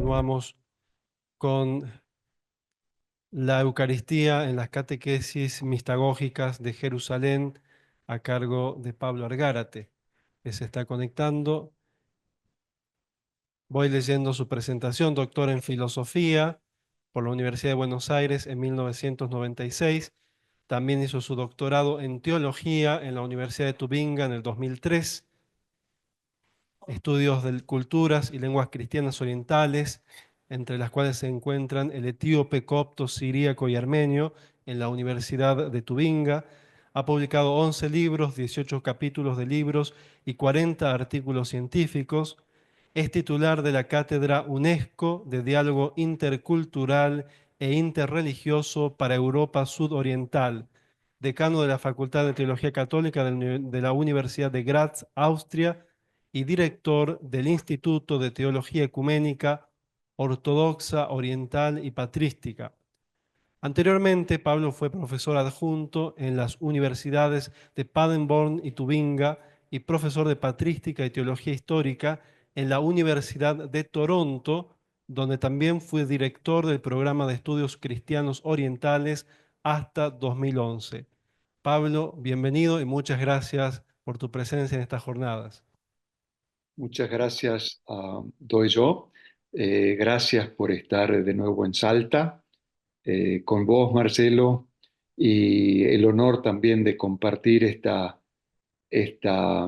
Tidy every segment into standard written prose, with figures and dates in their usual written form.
continuamos con la Eucaristía en las catequesis mistagógicas de Jerusalén a cargo de Pablo Argárate, que se está conectando. Voy leyendo su presentación: doctor en filosofía por la Universidad de Buenos Aires en 1996. También hizo su doctorado en teología en la Universidad de Tubinga en el 2003. Estudios de culturas y lenguas cristianas orientales, entre las cuales se encuentran el etíope, copto, siríaco y armenio, en la Universidad de Tubinga. Ha publicado 11 libros, 18 capítulos de libros y 40 artículos científicos. Es titular de la Cátedra UNESCO de Diálogo Intercultural e Interreligioso para Europa Sudoriental, decano de la Facultad de Teología Católica de la Universidad de Graz, Austria, y director del Instituto de Teología Ecuménica, Ortodoxa, Oriental y Patrística. Anteriormente, Pablo fue profesor adjunto en las universidades de Paderborn y Tubinga y profesor de Patrística y Teología Histórica en la Universidad de Toronto, donde también fue director del programa de estudios cristianos orientales hasta 2011. Pablo, bienvenido y muchas gracias por tu presencia en estas jornadas. Muchas gracias, doy yo. Gracias por estar de nuevo en Salta, con vos, Marcelo, y el honor también de compartir esta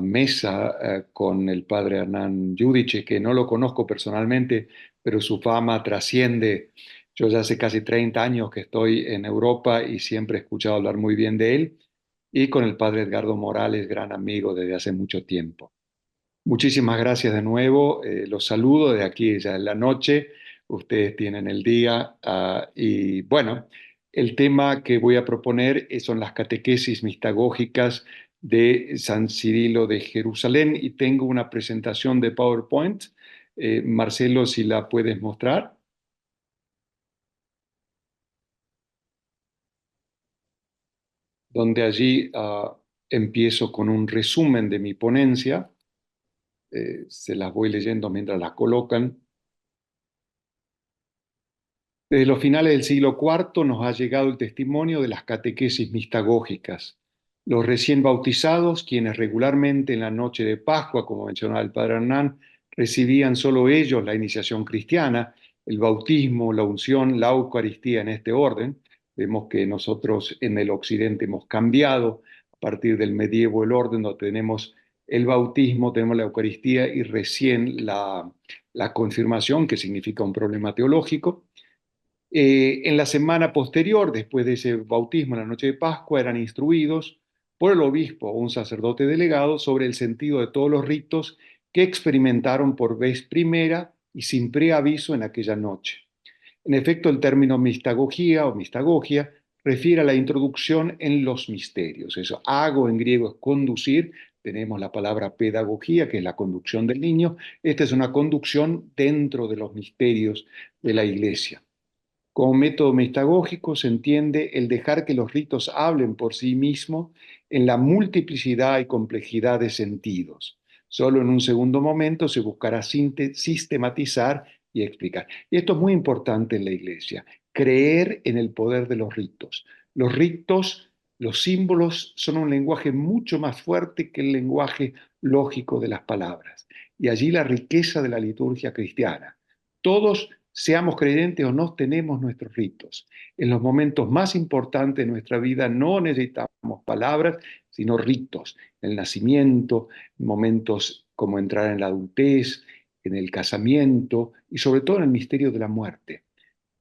mesa con el padre Hernán Giudice, que no lo conozco personalmente, pero su fama trasciende. Yo ya hace casi 30 años que estoy en Europa y siempre he escuchado hablar muy bien de él, y con el padre Edgardo Morales, gran amigo desde hace mucho tiempo. Muchísimas gracias de nuevo. Los saludo de aquí ya en la noche. Ustedes tienen el día. Y bueno, el tema que voy a proponer son las catequesis mistagógicas de San Cirilo de Jerusalén y tengo una presentación de PowerPoint. Marcelo, si la puedes mostrar. Donde allí empiezo con un resumen de mi ponencia. Se las voy leyendo mientras las colocan. Desde los finales del siglo IV nos ha llegado el testimonio de las catequesis mistagógicas. Los recién bautizados, quienes regularmente en la noche de Pascua, como mencionaba el padre Hernán, recibían solo ellos la iniciación cristiana, el bautismo, la unción, la Eucaristía en este orden. Vemos que nosotros en el occidente hemos cambiado a partir del medievo el orden, donde tenemos el bautismo, tenemos la Eucaristía y recién la confirmación, que significa un problema teológico. En la semana posterior, después de ese bautismo en la noche de Pascua, eran instruidos por el obispo o un sacerdote delegado sobre el sentido de todos los ritos que experimentaron por vez primera y sin preaviso en aquella noche. En efecto, el término mistagogía o mistagogia refiere a la introducción en los misterios. Eso, hago en griego es conducir. Tenemos la palabra pedagogía, que es la conducción del niño. Esta es una conducción dentro de los misterios de la Iglesia. Como método mistagógico se entiende el dejar que los ritos hablen por sí mismos en la multiplicidad y complejidad de sentidos. Solo en un segundo momento se buscará sistematizar y explicar. Y esto es muy importante en la Iglesia, creer en el poder de los ritos. Los ritos, los símbolos son un lenguaje mucho más fuerte que el lenguaje lógico de las palabras. Y allí la riqueza de la liturgia cristiana. Todos, seamos creyentes o no, tenemos nuestros ritos. En los momentos más importantes de nuestra vida no necesitamos palabras, sino ritos. En el nacimiento, momentos como entrar en la adultez, en el casamiento y sobre todo en el misterio de la muerte.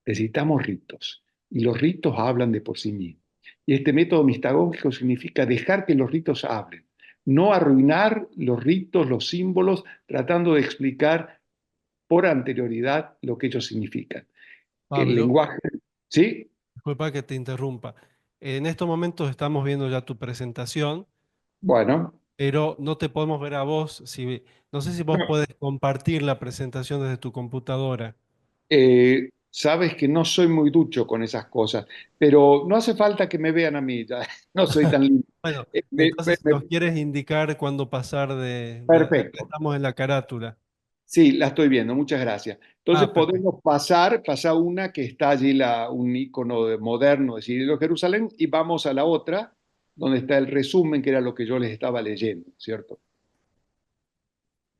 Necesitamos ritos y los ritos hablan de por sí mismos. Y este método mistagógico significa dejar que los ritos hablen, no arruinar los ritos, los símbolos, tratando de explicar por anterioridad lo que ellos significan. El Pablo, lenguaje, ¿sí? disculpa que te interrumpa. En estos momentos estamos viendo ya tu presentación, Bueno, pero no te podemos ver a vos. No sé si vos no, puedes compartir la presentación desde tu computadora. sabes que no soy muy ducho con esas cosas, pero no hace falta que me vean a mí, ya, no soy tan lindo. Bueno, entonces si nos quieres indicar cuándo pasar de donde Perfecto. estamos en la carátula. Sí, la estoy viendo, muchas gracias. Entonces Ah, perfecto. podemos pasar una que está allí un icono moderno de Cirilo de Jerusalén y vamos a la otra, donde está el resumen, que era lo que yo les estaba leyendo, ¿cierto?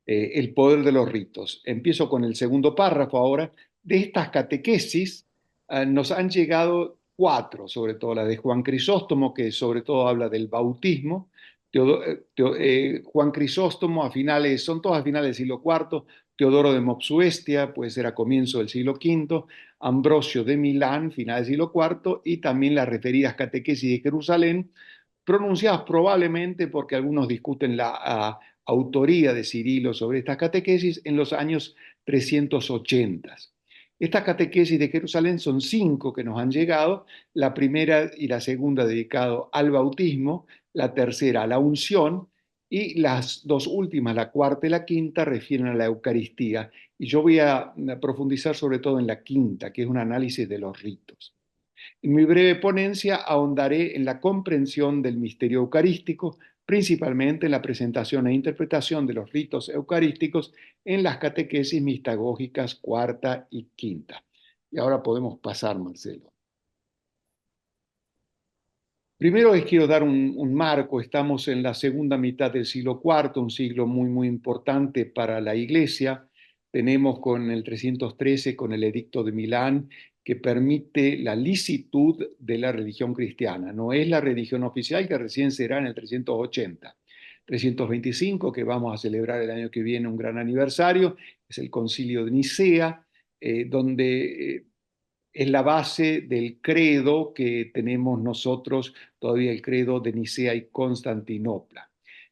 El poder de los ritos. Empiezo con el segundo párrafo ahora. De estas catequesis nos han llegado cuatro, sobre todo la de Juan Crisóstomo, que sobre todo habla del bautismo. Juan Crisóstomo a finales, son todas a finales del siglo IV, Teodoro de Mopsuestia, puede ser a comienzo del siglo V, Ambrosio de Milán, finales del siglo IV, y también las referidas catequesis de Jerusalén, pronunciadas probablemente porque algunos discuten la autoría de Cirilo sobre estas catequesis en los años 380. Estas catequesis de Jerusalén son cinco que nos han llegado, la primera y la segunda dedicado al bautismo, la tercera a la unción y las dos últimas, la cuarta y la quinta, refieren a la Eucaristía. Y yo voy a profundizar sobre todo en la quinta, que es un análisis de los ritos. En mi breve ponencia ahondaré en la comprensión del misterio eucarístico, principalmente en la presentación e interpretación de los ritos eucarísticos en las catequesis mistagógicas cuarta y quinta. Y ahora podemos pasar, Marcelo. Primero les quiero dar un marco. Estamos en la segunda mitad del siglo IV, un siglo muy, muy importante para la Iglesia. Tenemos con el 313, con el Edicto de Milán, que permite la licitud de la religión cristiana. No es la religión oficial, que recién será en el 380. 325, que vamos a celebrar el año que viene un gran aniversario, es el Concilio de Nicea, donde es la base del credo que tenemos nosotros, todavía el credo de Nicea y Constantinopla.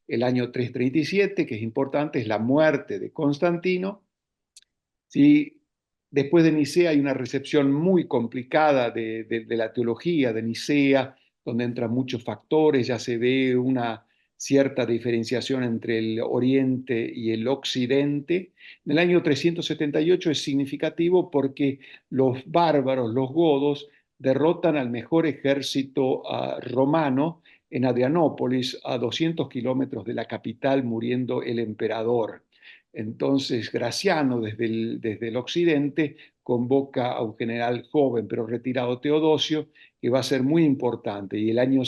El año 337, que es importante, es la muerte de Constantino. Sí, después de Nicea hay una recepción muy complicada de la teología de Nicea, donde entran muchos factores, ya se ve una cierta diferenciación entre el Oriente y el Occidente. En el año 378 es significativo porque los bárbaros, los godos, derrotan al mejor ejército romano en Adrianópolis, a 200 kilómetros de la capital, muriendo el emperador. Entonces, Graciano, desde el occidente, convoca a un general joven pero retirado, Teodosio, que va a ser muy importante. Y el año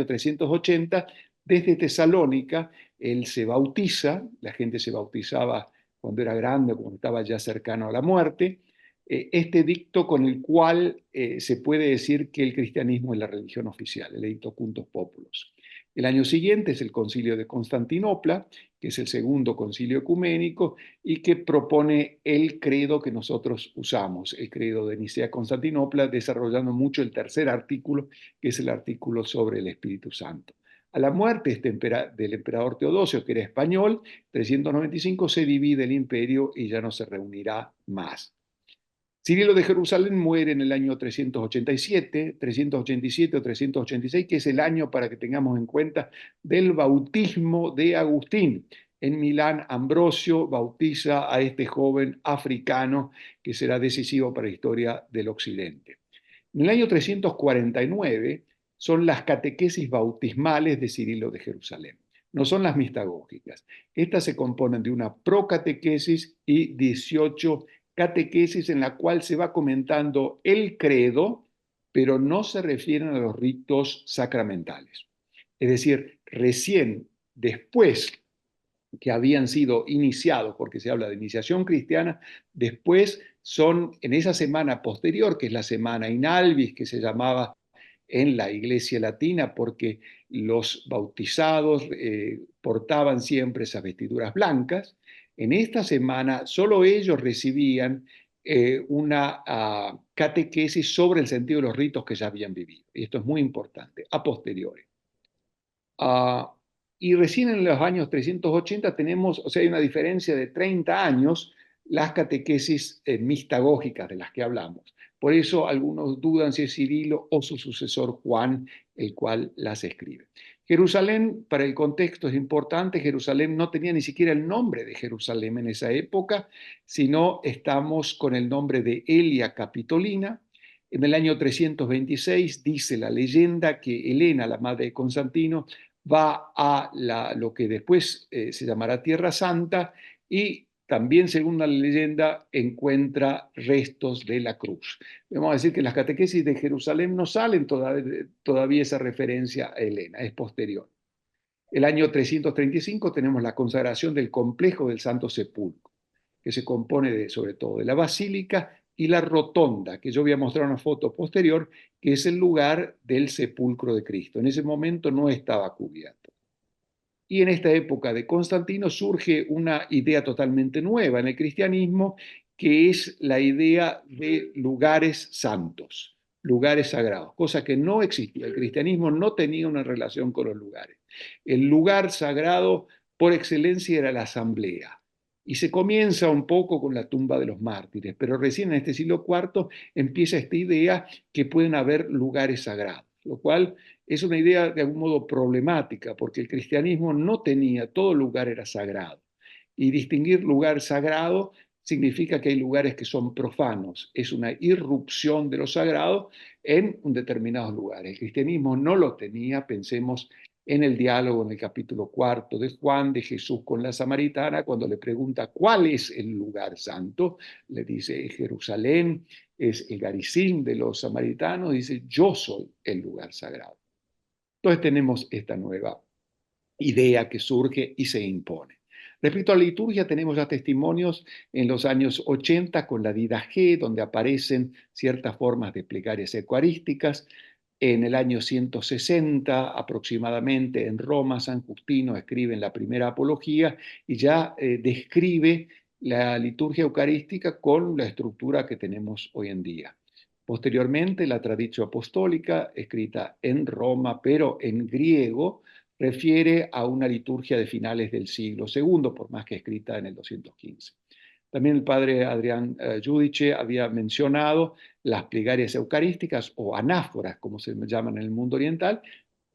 380, desde Tesalónica, él se bautiza, la gente se bautizaba cuando era grande, cuando estaba ya cercano a la muerte. Este edicto con el cual se puede decir que el cristianismo es la religión oficial, el edicto Quintus Populus. El año siguiente es el concilio de Constantinopla, que es el segundo concilio ecuménico y que propone el credo que nosotros usamos, el credo de Nicea-Constantinopla, desarrollando mucho el tercer artículo, que es el artículo sobre el Espíritu Santo. A la muerte del emperador Teodosio, que era español, 395, se divide el imperio y ya no se reunirá más. Cirilo de Jerusalén muere en el año 387 o 386, que es el año, para que tengamos en cuenta, del bautismo de Agustín. En Milán, Ambrosio bautiza a este joven africano que será decisivo para la historia del Occidente. En el año 349 son las catequesis bautismales de Cirilo de Jerusalén. No son las mistagógicas. Estas se componen de una procatequesis y 18 catequesis en la cual se va comentando el credo, pero no se refieren a los ritos sacramentales. Es decir, recién después que habían sido iniciados, porque se habla de iniciación cristiana, después son en esa semana posterior, que es la semana Inalvis, que se llamaba en la iglesia latina, porque los bautizados portaban siempre esas vestiduras blancas. En esta semana solo ellos recibían una catequesis sobre el sentido de los ritos que ya habían vivido. Y esto es muy importante, a posteriori. Uh, y recién en los años 380 tenemos, o sea, hay una diferencia de 30 años, las catequesis mistagógicas de las que hablamos. Por eso algunos dudan si es Cirilo o su sucesor Juan el cual las escribe. Jerusalén, para el contexto es importante, Jerusalén no tenía ni siquiera el nombre de Jerusalén en esa época, sino estamos con el nombre de Elia Capitolina. En el año 326 dice la leyenda que Helena, la madre de Constantino, va a lo que después se llamará Tierra Santa y también según la leyenda, encuentra restos de la cruz. Vamos a decir que en las catequesis de Jerusalén no salen todavía esa referencia a Helena, es posterior. El año 335 tenemos la consagración del complejo del Santo Sepulcro, que se compone sobre todo de la basílica y la rotonda, que yo voy a mostrar una foto posterior, que es el lugar del sepulcro de Cristo. En ese momento no estaba cubierto. Y en esta época de Constantino surge una idea totalmente nueva en el cristianismo, que es la idea de lugares santos, lugares sagrados, cosa que no existía. El cristianismo no tenía una relación con los lugares. El lugar sagrado por excelencia era la asamblea. Y se comienza un poco con la tumba de los mártires, pero recién en este siglo IV empieza esta idea que pueden haber lugares sagrados, lo cual es una idea de algún modo problemática, porque el cristianismo no tenía, todo lugar era sagrado. Y distinguir lugar sagrado significa que hay lugares que son profanos, es una irrupción de lo sagrado en un determinados lugares. El cristianismo no lo tenía, pensemos en el diálogo en el capítulo 4 de Juan, de Jesús con la samaritana, cuando le pregunta cuál es el lugar santo, le dice Jerusalén, es el Garizim de los samaritanos, dice yo soy el lugar sagrado. Entonces tenemos esta nueva idea que surge y se impone. Respecto a la liturgia, tenemos ya testimonios en los años 80 con la Didache, donde aparecen ciertas formas de plegarias eucarísticas. En el año 160 aproximadamente en Roma, San Justino escribe en la primera apología y ya describe la liturgia eucarística con la estructura que tenemos hoy en día. Posteriormente, la Traditio Apostólica, escrita en Roma, pero en griego, refiere a una liturgia de finales del siglo II, por más que escrita en el 215. También el padre Adrián Giudice había mencionado las plegarias eucarísticas o anáforas, como se llaman en el mundo oriental,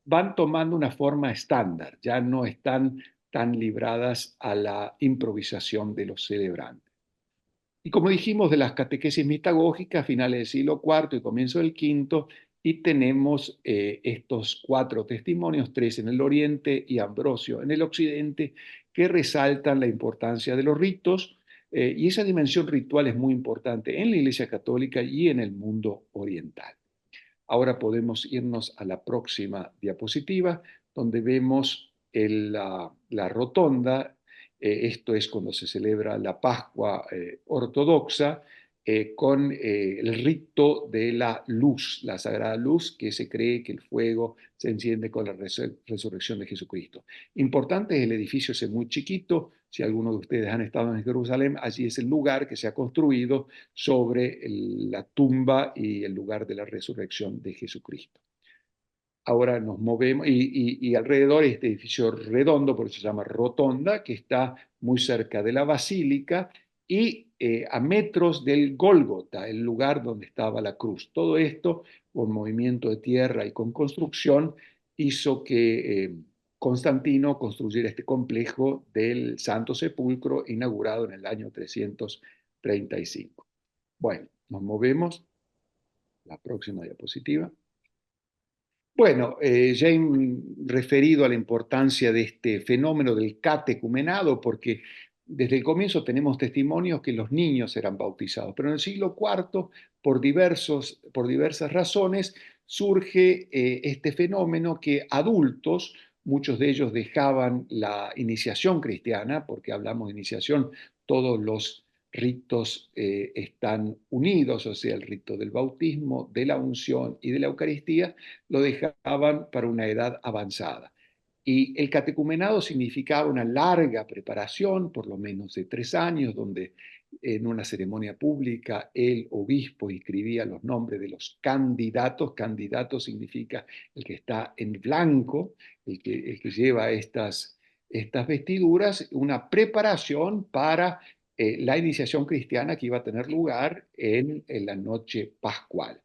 van tomando una forma estándar, ya no están tan libradas a la improvisación de los celebrantes. Y como dijimos, de las catequesis mitagógicas, finales del siglo IV y comienzo del V, y tenemos estos 4 testimonios, 3 en el oriente y Ambrosio en el occidente, que resaltan la importancia de los ritos, y esa dimensión ritual es muy importante en la Iglesia Católica y en el mundo oriental. Ahora podemos irnos a la próxima diapositiva, donde vemos la rotonda. Esto es cuando se celebra la Pascua ortodoxa, con el rito de la luz, la sagrada luz, que se cree que el fuego se enciende con la resurrección de Jesucristo. Importante es el edificio ese muy chiquito. Si algunos de ustedes han estado en Jerusalén, allí es el lugar que se ha construido sobre la tumba y el lugar de la resurrección de Jesucristo. Ahora nos movemos y alrededor este edificio redondo, por eso se llama rotonda, que está muy cerca de la basílica y a metros del Gólgota, el lugar donde estaba la cruz. Todo esto, con movimiento de tierra y con construcción, hizo que Constantino construyera este complejo del Santo Sepulcro, inaugurado en el año 335. Bueno, nos movemos. La próxima diapositiva. Bueno, ya he referido a la importancia de este fenómeno del catecumenado, porque desde el comienzo tenemos testimonios que los niños eran bautizados, pero en el siglo IV, por diversas razones, surge este fenómeno que adultos, muchos de ellos dejaban la iniciación cristiana, porque hablamos de iniciación, todos los ritos están unidos, o sea, el rito del bautismo, de la unción y de la Eucaristía, lo dejaban para una edad avanzada. Y el catecumenado significaba una larga preparación, por lo menos de 3 años, donde en una ceremonia pública el obispo inscribía los nombres de los candidatos. Candidato significa el que está en blanco, el que lleva estas vestiduras, una preparación para la iniciación cristiana que iba a tener lugar en la noche pascual.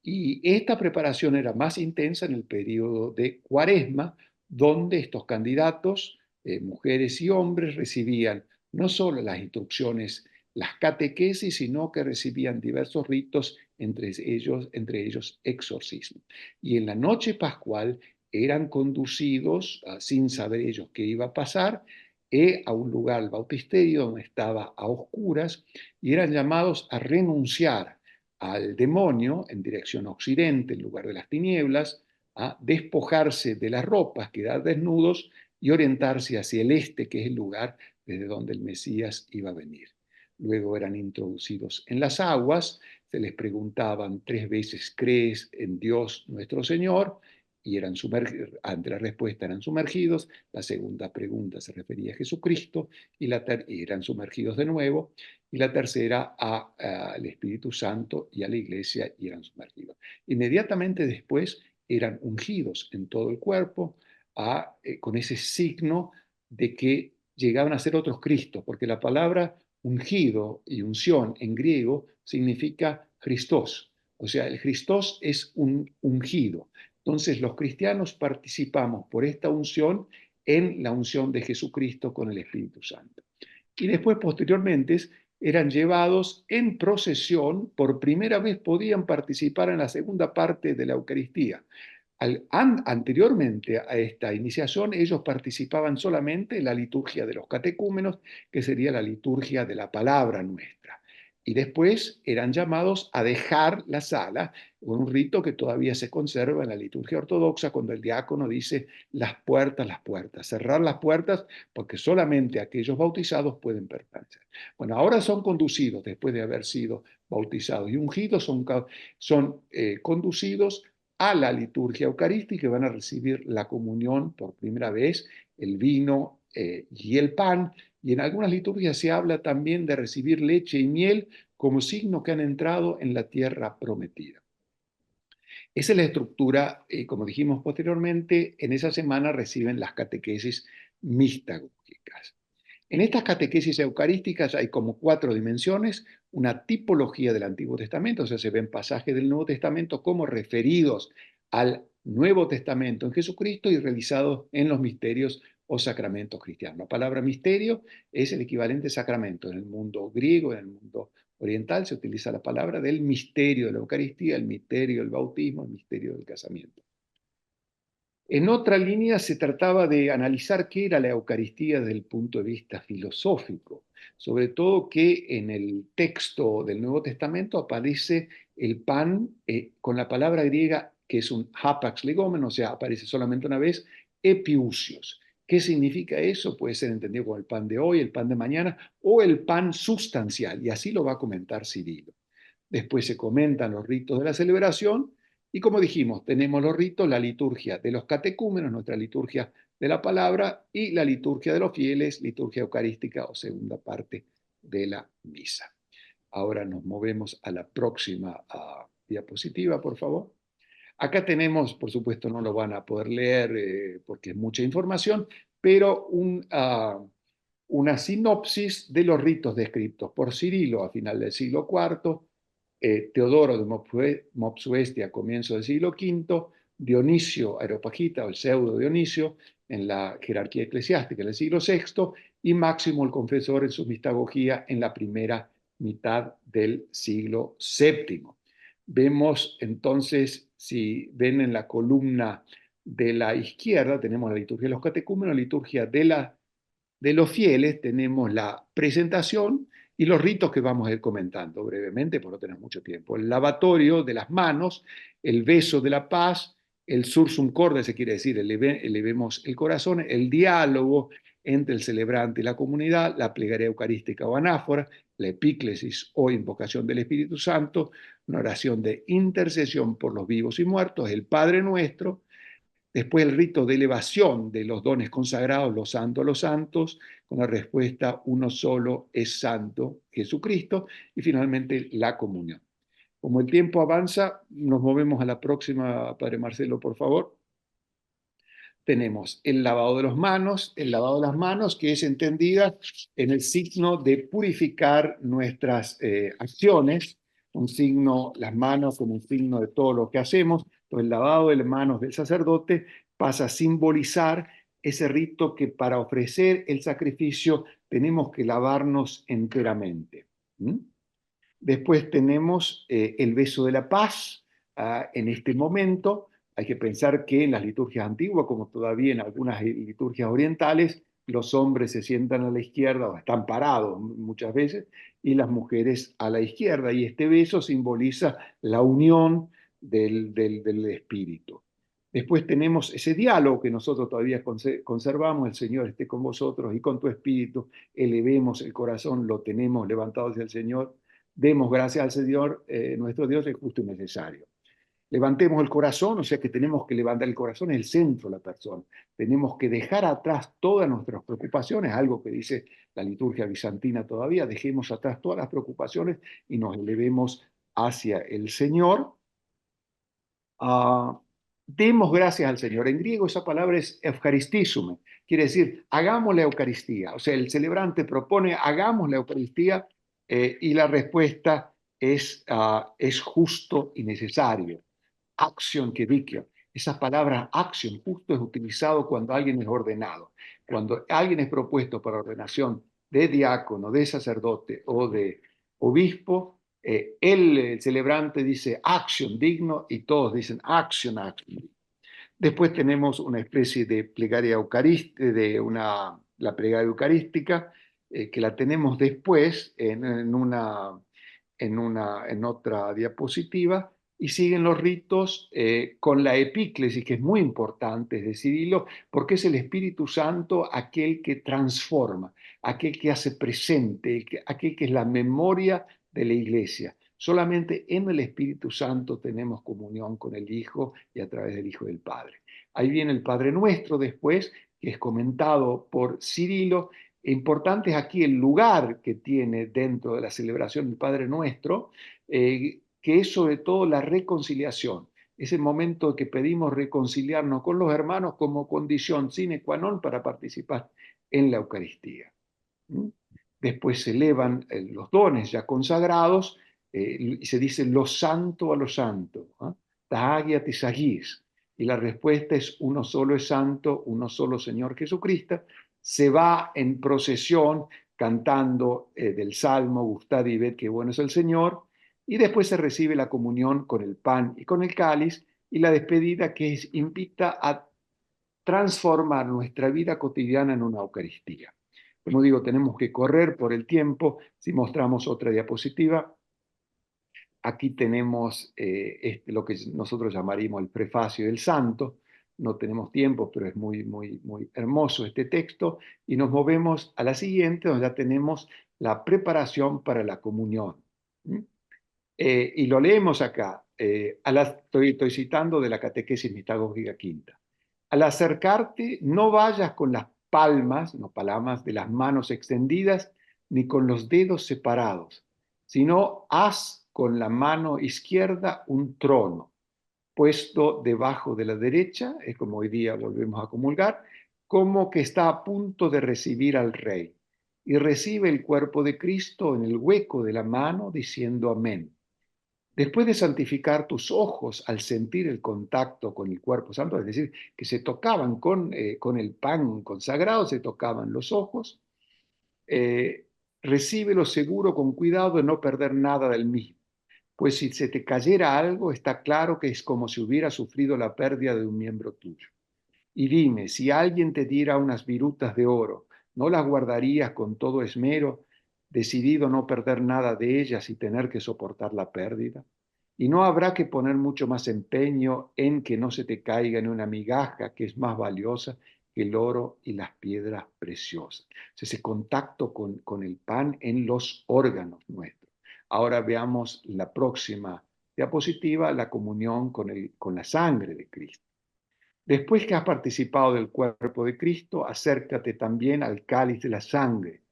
Y esta preparación era más intensa en el periodo de Cuaresma, donde estos candidatos, mujeres y hombres, recibían no solo las instrucciones, las catequesis, sino que recibían diversos ritos, entre ellos exorcismo. Y en la noche pascual eran conducidos, sin saber ellos qué iba a pasar, a un lugar, el bautisterio, donde estaba a oscuras, y eran llamados a renunciar al demonio en dirección occidente, en lugar de las tinieblas, a despojarse de las ropas, quedar desnudos y orientarse hacia el este, que es el lugar desde donde el Mesías iba a venir. Luego eran introducidos en las aguas, se les preguntaban 3 veces: ¿crees en Dios nuestro Señor? Y eran sumergidos, ante la respuesta eran sumergidos. La segunda pregunta se refería a Jesucristo y eran sumergidos de nuevo. Y la tercera al Espíritu Santo y a la iglesia, y eran sumergidos. Inmediatamente después eran ungidos en todo el cuerpo con ese signo de que llegaban a ser otros Cristos, porque la palabra ungido y unción en griego significa Christos. O sea, el Christos es un ungido. Entonces, los cristianos participamos por esta unción en la unción de Jesucristo con el Espíritu Santo. Y después, posteriormente, eran llevados en procesión. Por primera vez podían participar en la segunda parte de la Eucaristía. Anteriormente a esta iniciación, ellos participaban solamente en la liturgia de los catecúmenos, que sería la liturgia de la palabra nuestra. Y después eran llamados a dejar la sala, con un rito que todavía se conserva en la liturgia ortodoxa, cuando el diácono dice las puertas, cerrar las puertas, porque solamente aquellos bautizados pueden permanecer. Bueno, ahora son conducidos, después de haber sido bautizados y ungidos, son conducidos a la liturgia eucarística, y van a recibir la comunión por primera vez, el vino y el pan. Y en algunas liturgias se habla también de recibir leche y miel como signo que han entrado en la tierra prometida. Esa es la estructura, como dijimos posteriormente, en esa semana reciben las catequesis mistagógicas. En estas catequesis eucarísticas hay como 4 dimensiones: una tipología del Antiguo Testamento, o sea, se ven pasajes del Nuevo Testamento como referidos al Nuevo Testamento en Jesucristo y realizados en los misterios o sacramentos cristianos. La palabra misterio es el equivalente a sacramento. En el mundo griego, en el mundo oriental, se utiliza la palabra del misterio de la Eucaristía, el misterio del bautismo, el misterio del casamiento. En otra línea se trataba de analizar qué era la Eucaristía desde el punto de vista filosófico, sobre todo que en el texto del Nuevo Testamento aparece el pan con la palabra griega, que es un hapax legomen, o sea, aparece solamente una vez, epiousios. ¿Qué significa eso? Puede ser entendido como el pan de hoy, el pan de mañana o el pan sustancial, y así lo va a comentar Cirilo. Después se comentan los ritos de la celebración. Y como dijimos, tenemos los ritos: la liturgia de los catecúmenos, nuestra liturgia de la palabra, y la liturgia de los fieles, liturgia eucarística o segunda parte de la misa. Ahora nos movemos a la próxima diapositiva, por favor. Acá tenemos, por supuesto no lo van a poder leer porque es mucha información, pero una sinopsis de los ritos descritos por Cirilo a final del siglo IV, Teodoro de Mopsuestia a comienzo del siglo V, Dionisio Areopagita o el pseudo Dionisio en la jerarquía eclesiástica en el siglo VI, y Máximo el Confesor en su mistagogía en la primera mitad del siglo VII. Vemos entonces, si ven en la columna de la izquierda, tenemos la liturgia de los catecúmenos, la liturgia de los fieles, tenemos la presentación y los ritos que vamos a ir comentando brevemente, porque no tenemos mucho tiempo. El lavatorio de las manos, el beso de la paz, el sursum corda, se quiere decir, elevemos el corazón, el diálogo entre el celebrante y la comunidad, la plegaria eucarística o anáfora, la epíclesis o invocación del Espíritu Santo, una oración de intercesión por los vivos y muertos, el Padre Nuestro. Después el rito de elevación de los dones consagrados, los santos, con la respuesta: uno solo es santo, Jesucristo. Y finalmente la comunión. Como el tiempo avanza, nos movemos a la próxima, Padre Marcelo, por favor. Tenemos el lavado de las manos, que es entendida en el signo de purificar nuestras acciones, un signo, las manos como un signo de todo lo que hacemos. Entonces, el lavado de las manos del sacerdote pasa a simbolizar ese rito que para ofrecer el sacrificio tenemos que lavarnos enteramente. Después tenemos el beso de la paz. En este momento hay que pensar que en las liturgias antiguas, como todavía en algunas liturgias orientales, los hombres se sientan a la izquierda o están parados muchas veces y las mujeres a la izquierda. Y este beso simboliza la unión del espíritu. Después tenemos ese diálogo que nosotros todavía conservamos, el Señor esté con vosotros y con tu espíritu, elevemos el corazón, lo tenemos levantado hacia el Señor, demos gracias al Señor, nuestro Dios es justo y necesario. Levantemos el corazón, o sea que tenemos que levantar el corazón, el centro de la persona. Tenemos que dejar atrás todas nuestras preocupaciones, algo que dice la liturgia bizantina todavía, dejemos atrás todas las preocupaciones y nos elevemos hacia el Señor. Demos gracias al Señor. En griego esa palabra es eucharistísume, quiere decir hagamos la Eucaristía. O sea, el celebrante propone hagamos la Eucaristía y la respuesta es justo y necesario. Acción que dicio. Esa palabra acción justo es utilizado cuando alguien es ordenado. Cuando alguien es propuesto para ordenación de diácono, de sacerdote o de obispo, el celebrante dice acción digno y todos dicen acción, acción. Después tenemos una especie de plegaria eucarística, la plegaria eucarística, que la tenemos después en otra diapositiva, y siguen los ritos con la epíclesis, que es muy importante, es de Cirilo, porque es el Espíritu Santo aquel que transforma, aquel que hace presente, aquel que es la memoria de la Iglesia. Solamente en el Espíritu Santo tenemos comunión con el Hijo y a través del Hijo del Padre. Ahí viene el Padre Nuestro después, que es comentado por Cirilo. Importante es aquí el lugar que tiene dentro de la celebración del Padre Nuestro, que es sobre todo la reconciliación. Es el momento que pedimos reconciliarnos con los hermanos como condición sine qua non para participar en la Eucaristía. Después se elevan los dones ya consagrados y se dice lo santo a lo santo. Tahagia tisagis. Y la respuesta es uno solo es santo, uno solo Señor Jesucristo. Se va en procesión cantando del Salmo, Gustad y ved qué bueno es el Señor, y después se recibe la comunión con el pan y con el cáliz, y la despedida que invita a transformar nuestra vida cotidiana en una Eucaristía. Como digo, tenemos que correr por el tiempo. Si mostramos otra diapositiva, aquí tenemos lo que nosotros llamaríamos el prefacio del santo. No tenemos tiempo, pero es muy, muy, muy hermoso este texto. Y nos movemos a la siguiente, donde ya tenemos la preparación para la comunión. Y lo leemos acá. Estoy citando de la Catequesis Mitagógica Quinta. Al acercarte, no vayas con las palmas, no palmas, de las manos extendidas, ni con los dedos separados, sino haz con la mano izquierda un trono, puesto debajo de la derecha, es como hoy día volvemos a comulgar, como que está a punto de recibir al Rey. Y recibe el cuerpo de Cristo en el hueco de la mano, diciendo amén. Después de santificar tus ojos al sentir el contacto con el cuerpo santo, es decir, que se tocaban con el pan consagrado, se tocaban los ojos, recíbelo seguro con cuidado de no perder nada del mismo. Pues si se te cayera algo, está claro que es como si hubiera sufrido la pérdida de un miembro tuyo. Y dime, si alguien te diera unas virutas de oro, ¿no las guardarías con todo esmero, decidido no perder nada de ellas y tener que soportar la pérdida? Y no habrá que poner mucho más empeño en que no se te caiga en una migaja que es más valiosa que el oro y las piedras preciosas. O sea, ese contacto con el pan en los órganos nuestros. Ahora veamos la próxima diapositiva, la comunión con la sangre de Cristo. Después que has participado del cuerpo de Cristo, acércate también al cáliz de la sangre.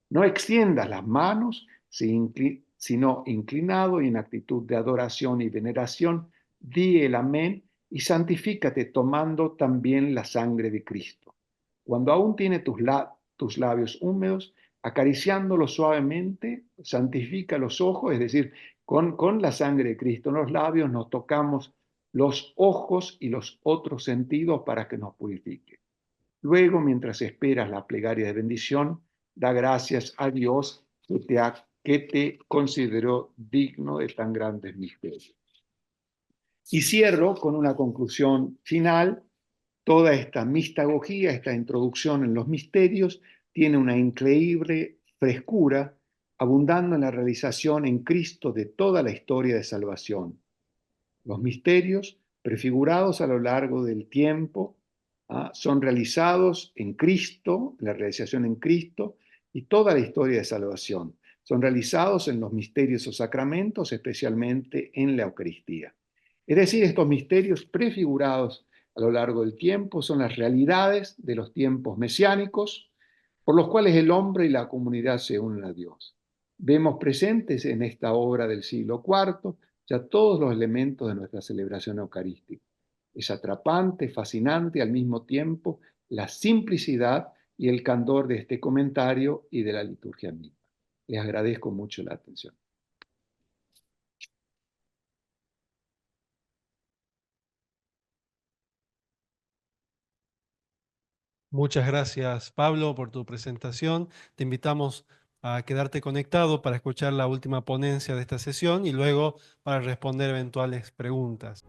No extiendas las manos, sino inclinado y en actitud de adoración y veneración, di el amén y santifícate tomando también la sangre de Cristo. Cuando aún tiene tus labios húmedos, acariciándolos suavemente, santifica los ojos, es decir, con la sangre de Cristo en los labios nos tocamos los ojos y los otros sentidos para que nos purifique. Luego, mientras esperas la plegaria de bendición, da gracias a Dios que te consideró digno de tan grandes misterios. Y cierro con una conclusión final Toda esta mistagogía, esta introducción en los misterios, tiene una increíble frescura, abundando en la realización en Cristo de toda la historia de salvación. Los misterios, prefigurados a lo largo del tiempo, son realizados en Cristo, la realización en Cristo, y toda la historia de salvación. Son realizados en los misterios o sacramentos, especialmente en la Eucaristía. Es decir, estos misterios prefigurados a lo largo del tiempo son las realidades de los tiempos mesiánicos, por los cuales el hombre y la comunidad se unen a Dios. Vemos presentes en esta obra del siglo IV ya todos los elementos de nuestra celebración eucarística. Es atrapante, fascinante al mismo tiempo la simplicidad y el candor de este comentario y de la liturgia misma. Les agradezco mucho la atención. Muchas gracias, Pablo, por tu presentación. Te invitamos a quedarte conectado para escuchar la última ponencia de esta sesión y luego para responder eventuales preguntas.